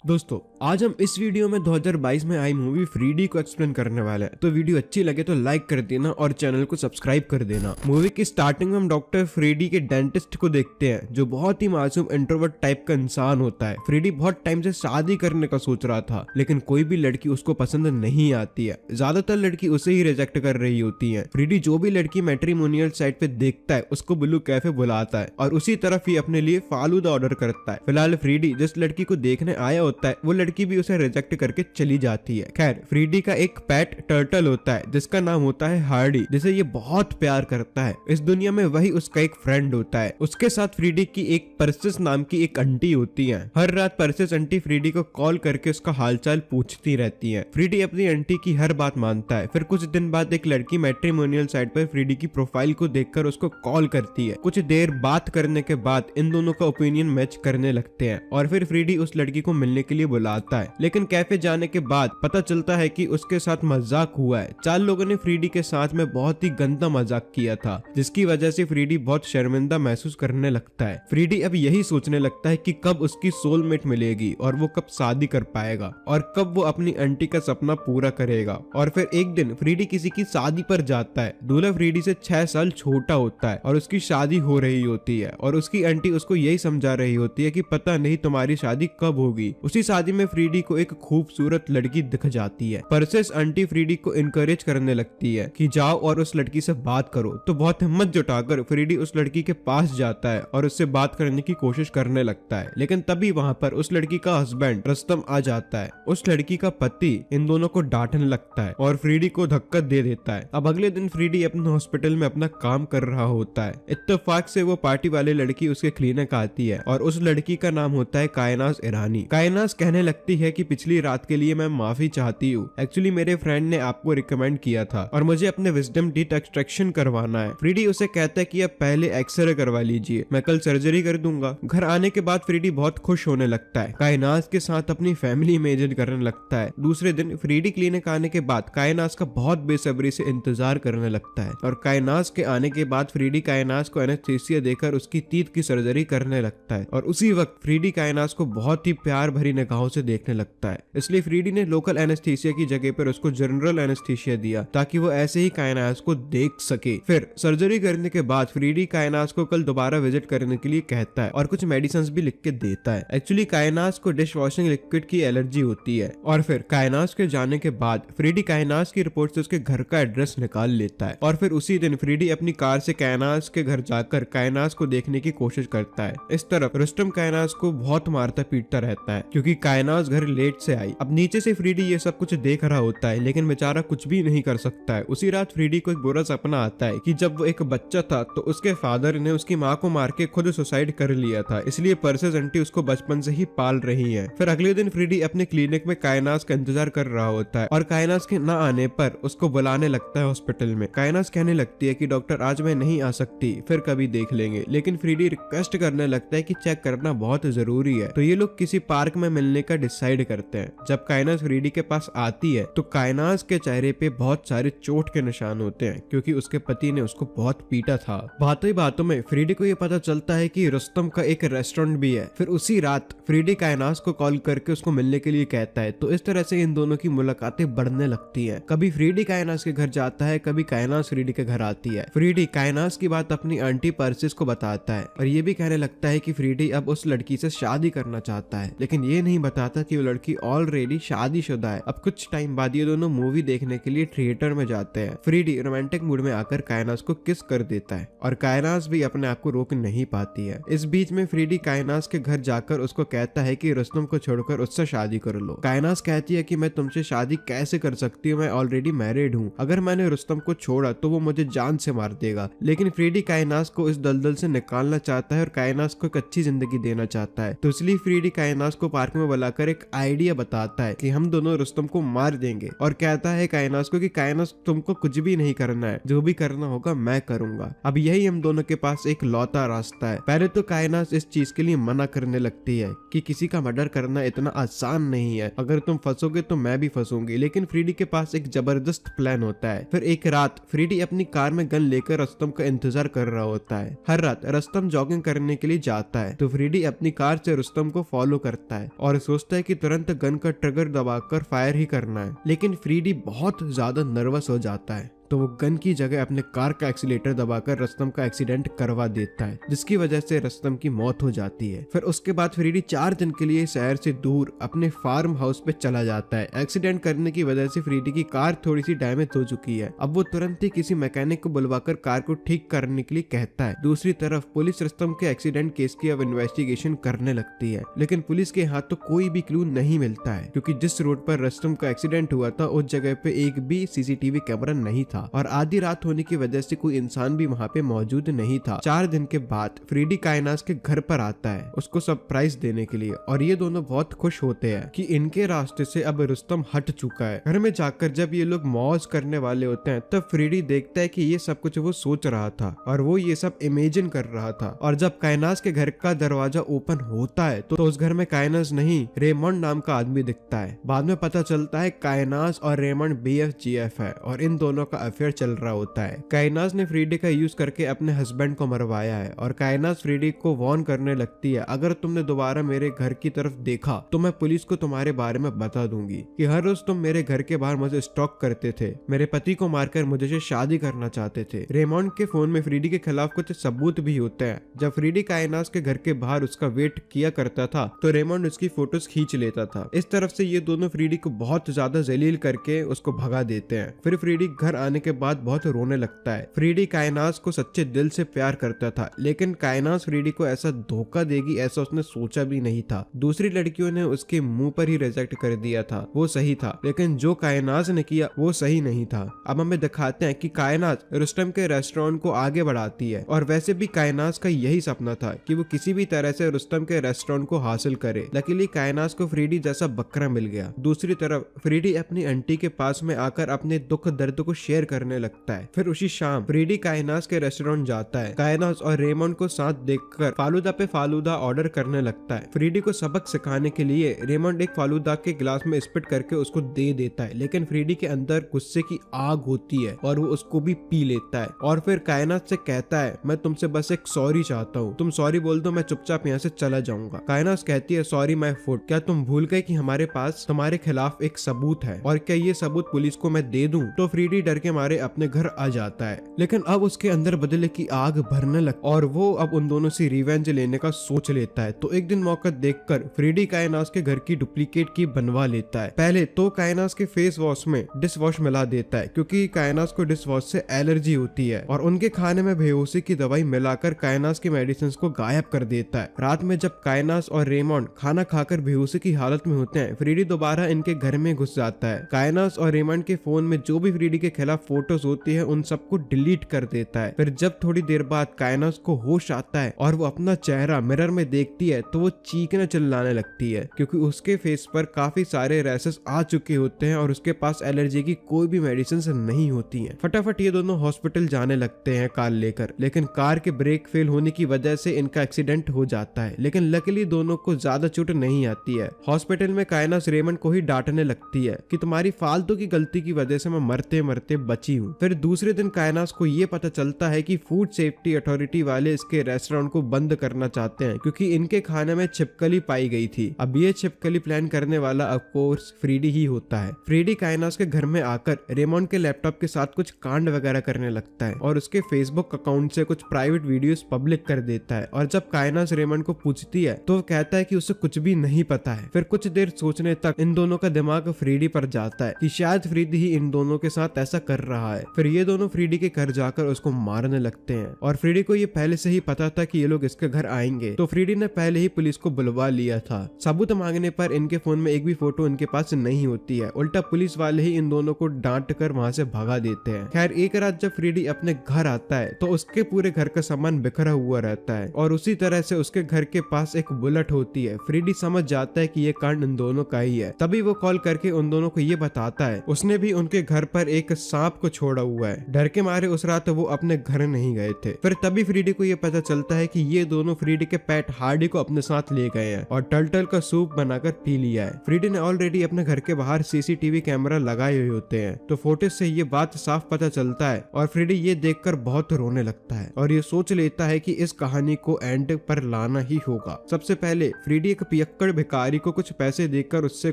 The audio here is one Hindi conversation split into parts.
दोस्तों, आज हम इस वीडियो में 2022 में आई मूवी फ्री डी को एक्सप्लेन करने वाले हैं। तो वीडियो अच्छी लगे तो लाइक कर देना और चैनल को सब्सक्राइब कर देना। मूवी की स्टार्टिंग में हम डॉक्टर फ्रीडी के डेंटिस्ट को देखते हैं, जो बहुत ही मासूम इंट्रोवर्ट टाइप का इंसान होता है। फ्रीडी बहुत टाइम से शादी करने का सोच रहा था, लेकिन कोई भी लड़की उसको पसंद नहीं आती है। ज्यादातर लड़की उसे ही रिजेक्ट कर रही होती है। फ्रीडी जो भी लड़की मैट्रिमोनियल साइट पे देखता है उसको ब्लू कैफे बुलाता है और उसी तरफ ही अपने लिए फालूदा ऑर्डर करता है। फिलहाल फ्रीडी जिस लड़की को देखने आया होता है वो लड़की भी उसे रिजेक्ट करके चली जाती है। खैर, फ्रीडी का एक पेट टर्टल होता है जिसका नाम होता है हार्डी, जिसे ये बहुत प्यार करता है। इस दुनिया में वही उसका एक फ्रेंड होता है। उसके साथ फ्रीडी की एक परसिस नाम की एक आंटी होती है। हर रात परसिस आंटी फ्रीडी को कॉल करके उसका हालचाल पूछती रहती है। फ्रीडी अपनी आंटी की हर बात मानता है। फिर कुछ दिन बाद एक लड़की मैट्रिमोनियल साइट पर फ्रीडी की प्रोफाइल को देखकर उसको कॉल करती है। कुछ देर बात करने के बाद इन दोनों का ओपिनियन मैच करने लगते हैं और फिर फ्रीडी उस लड़की को मिलने के लिए बुलाता है। लेकिन कैफे जाने के बाद पता चलता है कि उसके साथ मजाक हुआ है। 4 लोगों ने फ्रीडी के साथ में बहुत ही गंदा मजाक किया था, जिसकी वजह से फ्रीडी बहुत शर्मिंदा महसूस करने लगता है। फ्रीडी अब यही सोचने लगता है कि कब उसकी सोलमेट मिलेगी और वो कब शादी कर पाएगा और कब वो अपनी आंटी का सपना पूरा करेगा। और फिर एक दिन फ्रीडी किसी की शादी पर जाता है। दूल्हा फ्रीडी से 6 साल छोटा होता है और उसकी शादी हो रही होती है और उसकी आंटी उसको यही समझा रही होती है कि पता नहीं तुम्हारी शादी कब होगी। उसी शादी में फ्रीडी को एक खूबसूरत लड़की दिख जाती है। परसिस आंटी फ्रीडी को इनकरेज करने लगती है कि जाओ और उस लड़की से बात करो। तो बहुत हिम्मत जुटाकर फ्रीडी उस लड़की के पास जाता है और उससे बात करने की कोशिश करने लगता है। लेकिन तभी वहाँ पर उस लड़की का हस्बैंड रस्तम आ जाता है। उस लड़की का पति इन दोनों को डांटने लगता है और फ्रीडी को धक्का दे देता है। अब अगले दिन फ्रीडी अपने हॉस्पिटल में अपना काम कर रहा होता है। इत्तेफाक से वो पार्टी वाली लड़की उसके क्लिनिक आती है और उस लड़की का नाम होता है कायनाज ईरानी। कायनाज कहने लगती है कि पिछली रात के लिए मैं माफी चाहती हूँ। एक्चुअली मेरे फ्रेंड ने आपको रिकमेंड किया था और मुझे अपने विजडम टीथ एक्सट्रैक्शन करवाना है। फ्रीडी उसे कहता है कि अब पहले एक्सरे करवा लीजिए, मैं कल सर्जरी कर दूंगा। घर आने के बाद फ्रीडी बहुत खुश होने लगता है। कायनाज के साथ अपनी फैमिली इमेजिन करने लगता है। दूसरे दिन फ्रीडी क्लिनिक आने के बाद कायनाज का बहुत बेसब्री से इंतजार करने लगता है और कायनाज के आने के बाद फ्रीडी कायनाज को एनेस्थीसिया देकर उसकी टीथ की सर्जरी करने लगता है और उसी वक्त फ्रीडी कायनाज को बहुत ही प्यार भरी निगाहों से देखने लगता है। इसलिए फ्रीडी ने लोकल एनेस्थीसिया की जगह पर उसको जनरल एनेस्थीसिया दिया ताकि वो ऐसे ही कायनाज को देख सके। फिर सर्जरी करने के बाद फ्रीडी कायनाज को कल दोबारा विजिट करने के लिए कहता है और कुछ मेडिसिन भी लिख के देता है। एक्चुअली कायनाज को डिश वॉशिंग लिक्विड की एलर्जी होती है। और फिर कायनाज के जाने के बाद फ्रीडी कायनाज की रिपोर्ट से उसके घर का एड्रेस निकाल लेता है और फिर उसी दिन फ्रीडी अपनी कार से कायनाज के घर जाकर कायनाज को देखने की कोशिश करता है। इस तरफ रुस्तम कायनाज को बहुत मारता पीटता रहता है क्योंकि कायनाज घर लेट से आई। अब नीचे से फ्रीडी ये सब कुछ देख रहा होता है, लेकिन बेचारा कुछ भी नहीं कर सकता है। उसी रात फ्रीडी को एक बुरा सपना आता है कि जब वो एक बच्चा था तो उसके फादर ने उसकी माँ को मार के खुद सुसाइड कर लिया था, इसलिए परसिस आंटी उसको बचपन से ही पाल रही है। फिर अगले दिन फ्रीडी अपने क्लिनिक में कायनाज का इंतजार कर रहा होता है और कायनाज के न आने पर उसको बुलाने लगता है हॉस्पिटल में। कायनाज कहने लगती है कि डॉक्टर आज मैं नहीं आ सकती, फिर कभी देख लेंगे। लेकिन फ्रीडी रिक्वेस्ट करने लगता है कि चेक करना बहुत जरूरी है। तो ये लोग किसी पार्क में मिलने का डिसाइड करते हैं। जब कायनाज फ्रीडी के पास आती है तो कायनाज के चेहरे पे बहुत सारे चोट के निशान होते हैं क्योंकि उसके पति ने उसको बहुत पीटा था। बातों ही बातों में फ्रीडी को ये पता चलता है कि रुस्तम का एक रेस्टोरेंट भी है। फिर उसी रात फ्रीडी कायनाज को कॉल करके उसको मिलने के लिए कहता है। तो इस तरह से इन दोनों की मुलाकातें बढ़ने लगती हैं। कभी फ्रीडी कायनाज के घर जाता है, कभी कायनाज फ्रीडी के घर आती है। फ्रीडी कायनाज की बात अपनी आंटी परसिस को बताता है और ये भी कहने लगता है कि फ्रीडी अब उस लड़की से शादी करना चाहता है, लेकिन ये नहीं बताता कि वो लड़की ऑलरेडी शादीशुदा है। अब कुछ टाइम बाद ये दोनों मूवी देखने के लिए थिएटर में जाते हैं। फ्रीडी रोमांटिक मूड में आकर कायनाज को किस कर देता है और कायनाज भी अपने आप को रोक नहीं पाती है। इस बीच में फ्रीडी कायनाज के घर जाकर उसको कहता है कि रुस्तम को छोड़कर उससे शादी कर लो। कायनाज कहती है कि मैं तुमसे शादी कैसे कर सकती हूँ, मैं ऑलरेडी मैरिड हूँ। अगर मैंने रुस्तम को छोड़ा तो वो मुझे जान से मार देगा। लेकिन फ्रीडी कायनाज को इस दलदल से निकालना चाहता है और कायनाज को एक अच्छी जिंदगी देना चाहता है। तो इसलिए फ्रीडी कायनाज को पार्क में बुलाकर एक आइडिया बताता है कि हम दोनों रुस्तम को मार देंगे और कहता है कायनाज को कि कायनाज तुमको कुछ भी नहीं करना है, जो भी करना होगा मैं करूंगा। अब यही हम दोनों के पास एक लौता रास्ता है। पहले तो कायनाज इस चीज के लिए मना करने लगती है कि किसी का मर्डर करना इतना आसान नहीं है, अगर तुम फंसोगे तो मैं भी फंसूंगी। लेकिन फ्रीडी के पास एक जबरदस्त प्लान होता है। फिर एक रात फ्रीडी अपनी कार में गन लेकर रुस्तम का इंतजार कर रहा होता है। हर रात रुस्तम जॉगिंग करने के लिए जाता है तो फ्रीडी अपनी कार से रुस्तम को फॉलो करता है और सोचता है कि तुरंत गन का ट्रिगर दबाकर फायर ही करना है, लेकिन फ्रीडी बहुत ज्यादा नर्वस हो जाता है तो वो गन की जगह अपने कार का एक्सीलेटर दबाकर रस्तम का एक्सीडेंट करवा देता है, जिसकी वजह से रस्तम की मौत हो जाती है। फिर उसके बाद फ्रीडी 4 दिन के लिए शहर से दूर अपने फार्म हाउस पे चला जाता है। एक्सीडेंट करने की वजह से फ्रीडी की कार थोड़ी सी डैमेज हो चुकी है। अब वो तुरंत ही किसी मैकेनिक को बुलवाकर कार को ठीक करने के लिए कहता है। दूसरी तरफ पुलिस रस्तम के एक्सीडेंट केस की अब इन्वेस्टिगेशन करने लगती है, लेकिन पुलिस के हाथ तो कोई भी क्लू नहीं मिलता है, क्योंकि जिस रोड पर रस्तम का एक्सीडेंट हुआ था उस जगह पे एक भी सीसीटीवी कैमरा नहीं था और आधी रात होने की वजह से कोई इंसान भी वहाँ पे मौजूद नहीं था। 4 दिन के बाद फ्रीडी कायनास के घर पर आता है उसको सरप्राइज देने के लिए, और ये दोनों बहुत खुश होते हैं कि इनके रास्ते से अब रुस्तम हट चुका है। घर में जाकर जब ये लोग मौज करने वाले होते हैं तब फ्रीडी देखता है कि ये सब कुछ वो सोच रहा था और वो ये सब इमेजिन कर रहा था। और जब कायनास के घर का दरवाजा ओपन होता है तो उस घर में कायनास नहीं, रेमंड नाम का आदमी दिखता है। बाद में पता चलता है कायनास और रेमंड BFGF है और इन दोनों का अफेयर चल रहा होता है। कायनास ने फ्रीडी का यूज करके अपने हस्बैंड को मरवाया है और कायनास फ्रीडी को वार्न करने लगती है, अगर तुमने दोबारा मेरे घर की तरफ देखा तो मैं पुलिस को तुम्हारे बारे में बता दूंगी कि हर रोज तुम मेरे घर के बाहर मुझे स्टॉक करते थे, मेरे पति को मारकर मुझे से शादी करना चाहते थे। रेमंड के फोन में फ्रीडी के खिलाफ कुछ सबूत भी होते हैं। जब फ्रीडी कायनास के घर के बाहर उसका वेट किया करता था तो रेमंड उसकी फोटोज खींच लेता था। इस तरफ से ये दोनों फ्रीडी को बहुत ज्यादा जलील करके उसको भगा देते हैं। फिर फ्रीडी घर आने के बाद बहुत रोने लगता है। फ्रीडी कायनास को सच्चे दिल से प्यार करता था, लेकिन कायनास फ्रीडी को ऐसा धोखा देगी ऐसा उसने सोचा भी नहीं था। दूसरी लड़कियों ने उसके मुंह पर ही रिजेक्ट कर दिया था, वो सही था, लेकिन जो कायनास ने किया वो सही नहीं था। अब हमें दिखाते हैं कि कायनास रुस्तम के रेस्टोरेंट को आगे बढ़ाती है और वैसे भी कायनास का यही सपना था कि वो किसी भी तरह से रुस्तम के रेस्टोरेंट को हासिल करे। लकीली कायनास को फ्रीडी जैसा बकरा मिल गया। दूसरी तरफ फ्रीडी अपनी आंटी के पास में आकर अपने दुख दर्द को शेयर करने लगता है। फिर उसी शाम फ्रीडी कायनास के रेस्टोरेंट जाता है। कायनास और रेमंड को साथ देखकर फालूदा पे फालूदा ऑर्डर करने लगता है। फ्रीडी को सबक सिखाने के लिए रेमंड एक फालूदा के गिलास में स्पिट करके उसको दे देता है, लेकिन फ्रीडी के अंदर गुस्से की आग होती है और वो उसको भी पी लेता है। और फिर कायनास से कहता है, मैं तुमसे बस एक सॉरी चाहता हूँ, तुम सॉरी बोल दो, मैं चुपचाप यहाँ से चला जाऊंगा। कायनास कहती है, सॉरी माय फुट, क्या तुम भूल गए कि हमारे पास तुम्हारे खिलाफ एक सबूत है और क्या ये सबूत पुलिस को मैं दे दूं? तो फ्रीडी डर के मारे अपने घर आ जाता है, लेकिन अब उसके अंदर बदले की आग भरने लग और वो अब उन दोनों से रिवेंज लेने का सोच लेता है। तो एक दिन मौका देखकर फ्रीडी कायनास के घर की डुप्लीकेट की बनवा लेता है। पहले तो कायनास के फेस वॉश में डिश वॉश मिला देता है, क्योंकि कायनास को डिश वॉश से एलर्जी होती है, और उनके खाने में बेहोशी की दवाई मिलाकर कायनास के मेडिसिन को गायब कर देता है। रात में जब कायनास और रेमंड खाना खाकर बेहोशी की हालत में होते हैं, फ्रीडी दोबारा इनके घर में घुस जाता है। कायनास और रेमंड के फोन में जो भी फ्रीडी के खिलाफ फोटोज होती है उन सबको डिलीट कर देता है। फिर जब थोड़ी देर बाद कायनास को होश आता है और वो अपना चेहरा मिरर में देखती है तो वो चीखने चिल्लाने लगती है, क्योंकि उसके फेस पर काफी सारे रैशेस आ चुके होते हैं और उसके पास एलर्जी की कोई भी मेडिसिन नहीं होती है। फटाफट ये दोनों हॉस्पिटल जाने लगते हैं कार लेकर, लेकिन कार के ब्रेक फेल होने की वजह से इनका एक्सीडेंट हो जाता है, लेकिन लकीली दोनों को ज्यादा चोट नहीं आती है। हॉस्पिटल में कायनास रेमंड को ही डांटने लगती है कि तुम्हारी फालतू की गलती की वजह से मैं मरते मरते बची हूँ। फिर दूसरे दिन कायनास को ये पता चलता है कि फूड सेफ्टी अथॉरिटी वाले इसके रेस्टोरेंट को बंद करना चाहते हैं, क्योंकि इनके खाने में छिपकली पाई गई थी। अब ये छिपकली प्लान करने वाला ऑफ कोर्स फ्रीडी ही होता है। फ्रीडी कायनास के घर में आकर रेमंड के लैपटॉप के साथ कुछ कांड वगैरह करने लगता है और उसके फेसबुक अकाउंट से कुछ प्राइवेट वीडियोस पब्लिक कर देता है। और जब कायनास रेमंड को पूछती है तो वो कहता है कि उसे कुछ भी नहीं पता है। फिर कुछ देर सोचने तक इन दोनों का दिमाग फ्रीडी पर जाता है कि शायद फ्रीडी ही इन दोनों के साथ ऐसा कर रहा है। फिर ये दोनों फ्रीडी के घर जाकर उसको मारने लगते हैं और फ्रीडी को ये पहले से ही पता था कि ये लोग इसके घर आएंगे, तो फ्रीडी ने पहले ही पुलिस को बुलवा लिया था। सबूत मांगने पर इनके फोन में एक भी फोटो इनके पास नहीं होती है, उल्टा पुलिस वाले ही इन दोनों को डांट कर वहाँ से भगा देते हैं। खैर एक रात जब फ्रीडी अपने घर आता है तो उसके पूरे घर का सामान बिखरा हुआ रहता है और उसी तरह से उसके घर के पास एक बुलेट होती है। फ्रीडी समझ जाता है कि ये कांड इन दोनों का ही है। तभी वो कॉल करके उन दोनों को ये बताता है उसने भी उनके घर पर एक सांप सांप को छोड़ा हुआ है। डर के मारे उस रात वो अपने घर नहीं गए थे। फिर तभी फ्रीडी को ये पता चलता है कि ये दोनों फ्रीडी के पेट हार्डी को अपने साथ ले गए हैं और टर्टल का सूप बनाकर पी लिया है। फ्रीडी ने ऑलरेडी अपने घर के बाहर सीसीटीवी कैमरा लगाए हुए होते हैं, तो फुटेज से ये बात साफ पता चलता है और फ्रीडी ये देखकर बहुत रोने लगता है और ये सोच लेता है कि इस कहानी को एंड पर लाना ही होगा। सबसे पहले फ्रीडी एक पियक्कड़ भिखारी को कुछ पैसे देकर उससे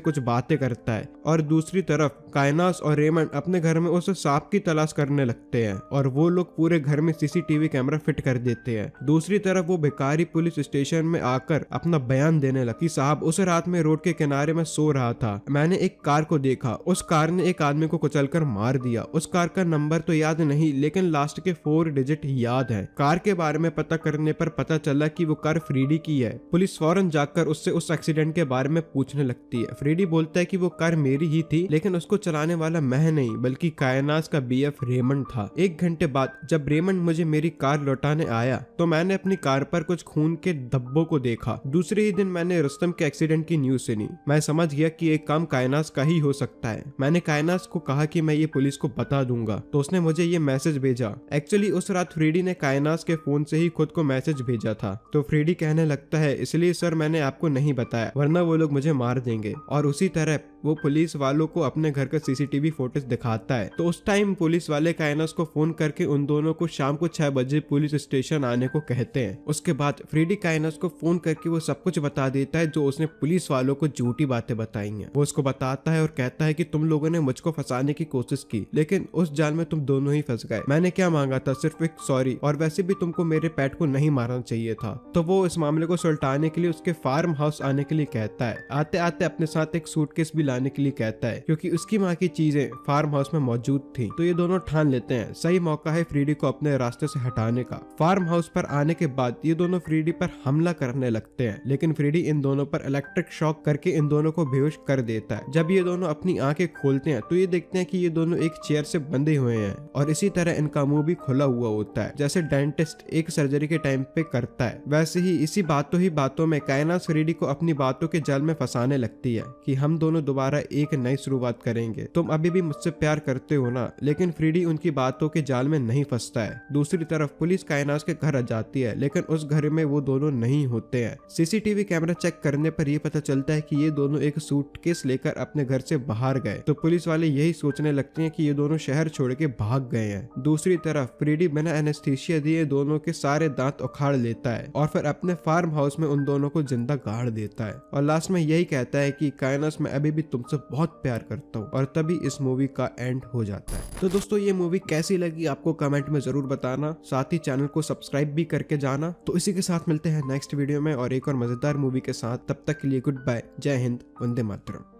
कुछ बातें करता है और दूसरी तरफ काइनास और रेमंड अपने घर में उस सांप की तलाश करने लगते हैं और वो लोग पूरे घर में सीसीटीवी कैमरा फिट कर देते हैं। दूसरी तरफ वो भिखारी पुलिस स्टेशन में आकर अपना बयान देने लगा कि साहब, उस रात में रोड के किनारे में सो रहा था, मैंने एक कार को देखा, उस कार ने एक आदमी को कुचलकर मार दिया। उस कार का नंबर तो याद नहीं, लेकिन लास्ट के 4 डिजिट याद है। कार के बारे में पता करने पर पता चला कि वो कार फ्रीडी की है। पुलिस फौरन जाकर उससे उस एक्सीडेंट के बारे में पूछने लगती है। फ्रीडी बोलता है कि वो कार मेरी ही थी, लेकिन उसको चलाने वाला मैं नहीं बल्कि कायनास का बीएफ रेमंड था। 1 घंटे बाद जब रेमंड मुझे मेरी कार लौटाने आया तो मैंने अपनी कार पर कुछ खून के धब्बों को देखा। दूसरे ही दिन मैंने रुस्तम के एक्सीडेंट की न्यूज सुनी। मैं समझ गया कि एक काम कायनास का ही हो सकता है। मैंने कायनास को कहा कि मैं ये पुलिस को बता दूंगा, तो उसने मुझे ये मैसेज भेजा। एक्चुअली उस रात फ्रीडी ने कायनास के फोन से ही खुद को मैसेज भेजा था। तो फ्रीडी कहने लगता है, इसलिए सर मैंने आपको नहीं बताया, वरना वो लोग मुझे मार देंगे। और उसी तरह वो पुलिस वालों को अपने घर का सीसीटीवी फुटेज दिखाता है। तो उस टाइम पुलिस वाले काइनास को फोन करके उन दोनों को शाम को 6 बजे पुलिस स्टेशन आने को कहते हैं। उसके बाद फ्रीडी काइनास को फोन करके वो सब कुछ बता देता है जो उसने पुलिस वालों को झूठी बातें बताई हैं। वो उसको बताता है और कहता है कि तुम लोगों ने मुझको फंसाने की कोशिश की, लेकिन उस जाल में तुम दोनों ही फंस गए। मैंने क्या मांगा था, सिर्फ एक सॉरी, और वैसे भी तुमको मेरे पेट को नहीं मारना चाहिए था। तो वो इस मामले को सुलटाने के लिए उसके फार्म हाउस आने के लिए कहता है। आते आते अपने साथ एक सूटकेस भी लाने के लिए कहता है, क्योंकि उसकी माँ की चीजें फार्म हाउस में मौजूद थी। तो ये दोनों ठान लेते हैं सही मौका है फ्रीडी को अपने रास्ते से हटाने का। फार्म हाउस पर आने के बाद ये दोनों फ्रीडी पर हमला करने लगते हैं, लेकिन फ्रीडी इन दोनों पर इलेक्ट्रिक शॉक करके इन दोनों को बेहोश कर देता है। जब ये दोनों अपनी आंखें खोलते हैं तो ये देखते हैं कि ये दोनों एक चेयर से बंधे हुए हैं और इसी तरह इनका मुंह भी खुला हुआ होता है, जैसे डेंटिस्ट एक सर्जरी के टाइम पे करता है। वैसे ही इसी बातों में काइनास फ्रीडी को अपनी बातों के जाल में फंसाने लगती है कि हम दोनों दोबारा एक नई शुरुआत करेंगे, तुम अभी भी मुझसे प्यार करते हो ना। लेकिन फ्रीडी उनकी बातों के जाल में नहीं फंसता है। दूसरी तरफ पुलिस काइनास के घर आ जाती है, लेकिन उस घर में वो दोनों नहीं होते हैं। सीसीटीवी कैमरा चेक करने पर यह पता चलता है कि ये दोनों एक सूटकेस लेकर अपने घर से बाहर गए। तो पुलिस वाले यही सोचने लगते हैं कि ये दोनों शहर छोड़ के भाग गए हैं। दूसरी तरफ फ्रीडी बिना एनेस्थीसिया दिए दोनों के सारे दांत उखाड़ लेता है और फिर अपने फार्म हाउस में उन दोनों को जिंदा गाड़ देता है और लास्ट में यही कहता है कि काइनास मैं अभी भी तुमसे बहुत प्यार करता हूँ। और तभी इस मूवी का एंड हो जाता है। तो दोस्तों ये मूवी कैसी लगी आपको कमेंट में जरूर बताना, साथ ही चैनल को सब्सक्राइब भी करके जाना। तो इसी के साथ मिलते हैं नेक्स्ट वीडियो में और एक और मजेदार मूवी के साथ। तब तक के लिए गुड बाय, जय हिंद, वंदे मातरम।